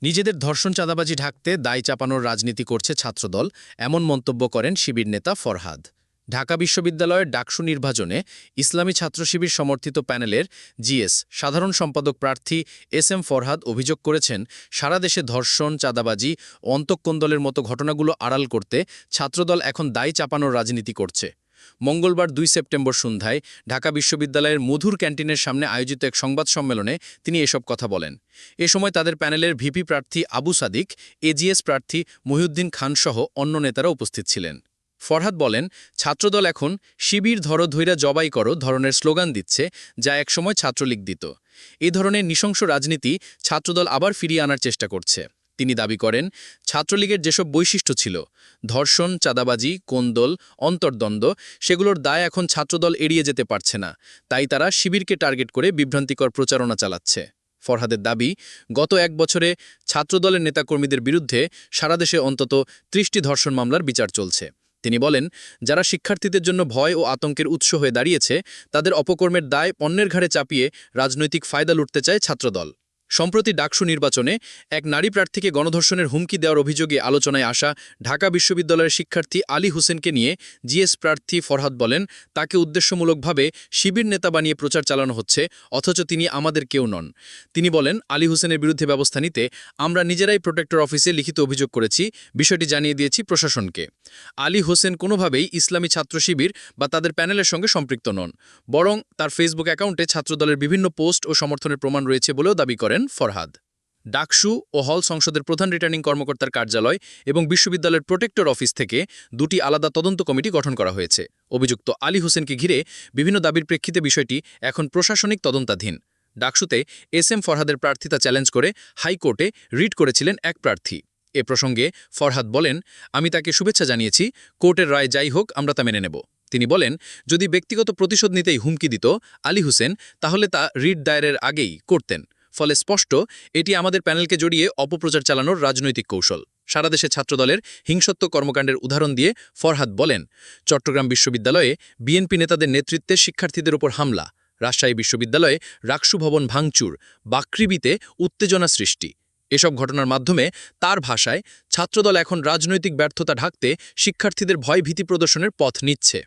নিজেদের ধর্ষণ চাঁদাবাজি ঢাকতে দায় চাপানোর রাজনীতি করছে ছাত্রদল, এমন মন্তব্য করেন শিবির নেতা ফরহাদ। ঢাকা বিশ্ববিদ্যালয়ের ডাকসু নির্বাচনে ইসলামী ছাত্র শিবির সমর্থিত প্যানেলের জিএস সাধারণ সম্পাদক প্রার্থী এস ফরহাদ অভিযোগ করেছেন, সারা দেশে ধর্ষণ, চাঁদাবাজি ও অন্তঃকোন্দলের মতো ঘটনাগুলো আড়াল করতে ছাত্রদল এখন দায় চাপানোর রাজনীতি করছে। মঙ্গলবার ২ সেপ্টেম্বর সন্ধ্যায় ঢাকা বিশ্ববিদ্যালয়ের মধুর ক্যান্টিনের সামনে আয়োজিত এক সংবাদ সম্মেলনে তিনি এসব কথা বলেন। এ সময় তাদের প্যানেলের ভিপি প্রার্থী আবু সাদিক, এজিএস প্রার্থী মহিউদ্দিন খানসহ অন্য নেতারা উপস্থিত ছিলেন। ফরহাদ বলেন, ছাত্রদল এখন শিবির ধরো ধৈরা জবাই করো ধরনের স্লোগান দিচ্ছে, যা একসময় ছাত্রলীগ দিত। এ ধরনের নৃশংস রাজনীতি ছাত্রদল আবার ফিরিয়ে আনার চেষ্টা করছে। তিনি দাবি করেন, ছাত্রলীগের যেসব বৈশিষ্ট্য ছিল ধর্ষণ, চাঁদাবাজি, কোন্দল, অন্তর্দ্বন্দ্ব, সেগুলোর দায় এখন ছাত্রদল এড়িয়ে যেতে পারছে না। তাই তারা শিবিরকে টার্গেট করে বিভ্রান্তিকর প্রচারণা চালাচ্ছে। ফরহাদের দাবি, গত এক বছরে ছাত্রদলের নেতাকর্মীদের বিরুদ্ধে সারা দেশে অন্তত ৩০টি ধর্ষণ মামলার বিচার চলছে। তিনি বলেন, যারা শিক্ষার্থীদের জন্য ভয় ও আতঙ্কের উৎস হয়ে দাঁড়িয়েছে, তাদের অপকর্মের দায় অন্যের ঘাড়ে চাপিয়ে রাজনৈতিক ফায়দা লুটতে চায় ছাত্রদল। সম্প্রতি ডাকসু নির্বাচনে এক নারী প্রার্থীকে গণধর্ষণের হুমকি দেওয়ার অভিযোগে আলোচনায় আসা ঢাকা বিশ্ববিদ্যালয়ের শিক্ষার্থী আলী হোসেনকে নিয়ে জিএস প্রার্থী ফরহাদ বলেন, তাকে উদ্দেশ্যমূলকভাবে শিবির নেতা বানিয়ে প্রচার চালানো হচ্ছে, অথচ তিনি আমাদের কেউ নন। তিনি বলেন, আলী হোসেনের বিরুদ্ধে ব্যবস্থা নিতে আমরা নিজেরাই প্রোটেক্টর অফিসে লিখিত অভিযোগ করেছি, বিষয়টি জানিয়ে দিয়েছি প্রশাসনকে। আলী হোসেন কোনোভাবেই ইসলামী ছাত্র শিবির বা তাদের প্যানেলের সঙ্গে সম্পৃক্ত নন, বরং তার ফেসবুক অ্যাকাউন্টে ছাত্রদলের বিভিন্ন পোস্ট ও সমর্থনের প্রমাণ রয়েছে বলেও দাবি করেন ফরহাদ। ডাকসু ও হল সংসদের প্রধান রিটার্নিং কর্মকর্তার কার্যালয় এবং বিশ্ববিদ্যালয়ের প্রোটেক্টর অফিস থেকে দুটি আলাদা তদন্ত কমিটি গঠন করা হয়েছে। অভিযুক্ত আলী হোসেনকে ঘিরে বিভিন্ন দাবির প্রেক্ষিতে বিষয়টি এখন প্রশাসনিক তদন্তাধীন। ডাকসুতে এস ফরহাদের প্রার্থিতা চ্যালেঞ্জ করে হাইকোর্টে রিট করেছিলেন এক প্রার্থী। এ প্রসঙ্গে ফরহাদ বলেন, আমি তাকে শুভেচ্ছা জানিয়েছি, কোর্টের রায় যাই হোক আমরা তা মেনে নেব। তিনি বলেন, যদি ব্যক্তিগত প্রতিশোধ নিতেই হুমকি দিত আলী হোসেন, তাহলে তা রিট দায়েরের আগেই করতেন। ফলে স্পষ্ট, এটি আমাদের প্যানেলকে জড়িয়ে অপপ্রচার চালানোর রাজনৈতিক কৌশল। সারা দেশে ছাত্রদলের হিংসাত্মক কর্মকাণ্ডের উদাহরণ দিয়ে ফরহাদ বলেন, চট্টগ্রাম বিশ্ববিদ্যালয়ে বিএনপি নেতাদের নেতৃত্বে শিক্ষার্থীদের ওপর হামলা, রাজশাহী বিশ্ববিদ্যালয়ে রাকসু ভবন ভাঙচুর, বাকৃবিতে উত্তেজনা সৃষ্টি, এসব ঘটনার মাধ্যমে তার ভাষায় ছাত্রদল এখন রাজনৈতিক ব্যর্থতা ঢাকতে শিক্ষার্থীদের ভয়ভীতি প্রদর্শনের পথ নিচ্ছে।